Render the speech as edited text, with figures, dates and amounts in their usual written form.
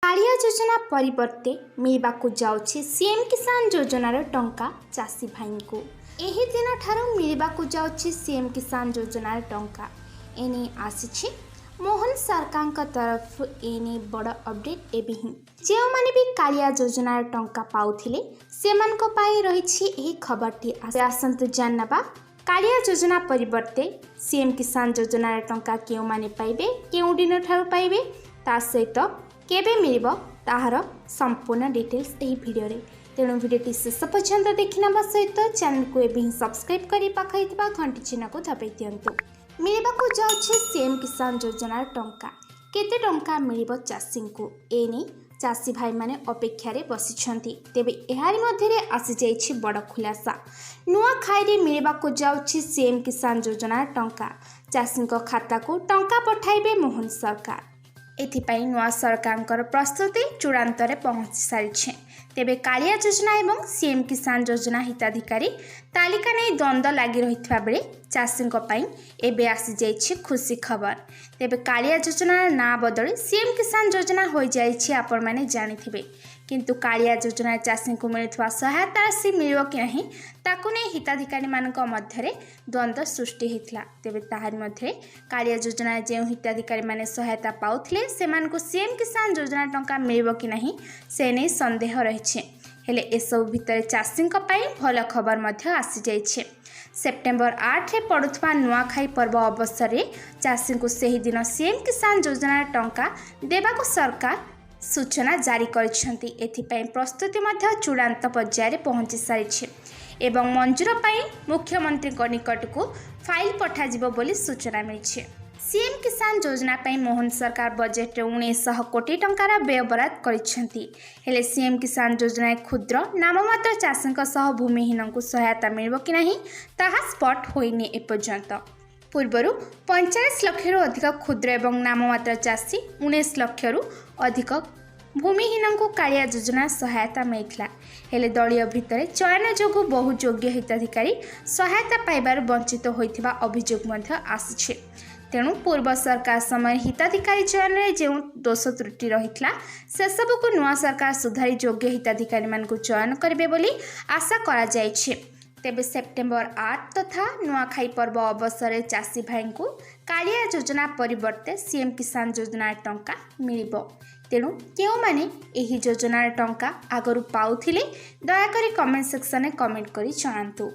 कालिया योजना परिवर्ते मिलवाकू जाउछि सीएम किसान योजनार टंका चाषी भाई को। एही दिन ठारू मिलवाकू जाउछि सीएम किसान योजनार टंका। एने आसिछि मोहन सरकार तरफ एने बड़ अपडेट एबिही जो माने भी कालिया योजनार टंका पाउथिले सेमानक पाई रहिछि एही खबरटी। आसंतु जानबा कालिया योजना परिवर्ते सीएम किसान योजनार टंका केउ माने पाइबे केउ दिन ठारू पाइबे ता सहित केबे मिलिबो ताहार संपूर्ण डिटेल्स एही वीडियो रे। तेणु वीडियोटी शेष पर्यंत देखिनबा सहित चैनल को एबे ही सब्सक्राइब करी पाखैतबा घंटी चिन्ह को दबाई दियंतु। मिलिबाकू जाउछि सीएम किसान योजनार टंका। केते टंका मिलिबो चाषी को एनी चाषी भाई माने अपेक्षा रे बसिछंती। तेबे एहारी मध्यरे आसी जाइछि बड़ खुलासा। नुआ खाइरे मिलिबाकू जाउछि सीएम किसान योजनार टंका। चाषी को खाता को टंका पठाइबे मोहन सरकार। एथिपाई नुआ सरकार प्रस्तुति चूड़ांत पहुंची सारी। तेबे कालिया योजना एवं सीएम किसान योजना हिताधिकारी तालिका नहीं द्वंद्व लगी रही बेले चाषी एबे आसी जाइछि खुशी खबर। तेबे कालिया योजना ना बदल सीएम किसान योजना हो जाइछि आपण माने जानिथिबे। किंतु कालिया योजना चाषी को मिलुवा सहायता राशि मिलिबो कि नहीं ताकू नहीं हिताधिकारी मानक मध्यरे द्वंद्व सृष्टि होता। तेबे ताहारी मध्य कालिया योजना जो हिताधिकारी माने सहायता पाउथिले सेमानकु सीएम किसान योजना टंका मिलिबो कि नहीं से नहीं संदेह रही। हेले एसबु भितर चाषी भल खबर मध्य आसी जाइछे। सेप्टेम्बर 8 रे पड़ुथवा नुआखाई पर्व अवसर में चाषी को सही दिन सीएम किसान योजना टंका देवाको सरकार सूचना जारी करिसेंती। एथिपाई प्रस्तुति मध्य चूड़ांत पर्यायर पहुंची सारी एवं मंजूर पाई मुख्यमंत्री निकट को फाइल पठाजिबो बोली सूचना मिली। सीएम किसान योजना पाई मोहन सरकार बजेट 1900 कोटी टंकार व्ययबराद करिसेंती। हेले सीएम किसान योजना क्षुद्र नाममात्र चाषी सह भूमिहीन को सहायता मिलिबो कि नहीं ताहा स्पष्ट होइनी एपर्यंत। पूर्वर 45 लाख रु अधिक क्षुद्र एवं नाममात्र चाषी 19 लाख रु अधिक भूमिहीन को कालिया योजना सहायता मिलता। हेले दलीय भितर चयन जोगु बहु योग्य हिताधिकारी सहायता पाइबार वंचित होइथिबा अभियोग मध्य आसिछे। तेणु पूर्व सरकार समय हिताधिकारी चयन में जो दोष त्रुटि रही से सबू को नुआ सरकार सुधारी योग्य हिताधिकारी मान को चयन करेंगे बोली आशा करा जायछि। तेबे सेप्टेम्बर 8 तथा नुआखाई पर्व अवसर में चाषी भाई को कालिया योजना परिवर्ते सीएम किसान योजना टंका मिलिबो। तेणु केउ माने एही योजना टंका आगरू पाउथिले दयाकरी कमेंट सेक्शन में कमेंट करी जणांतु।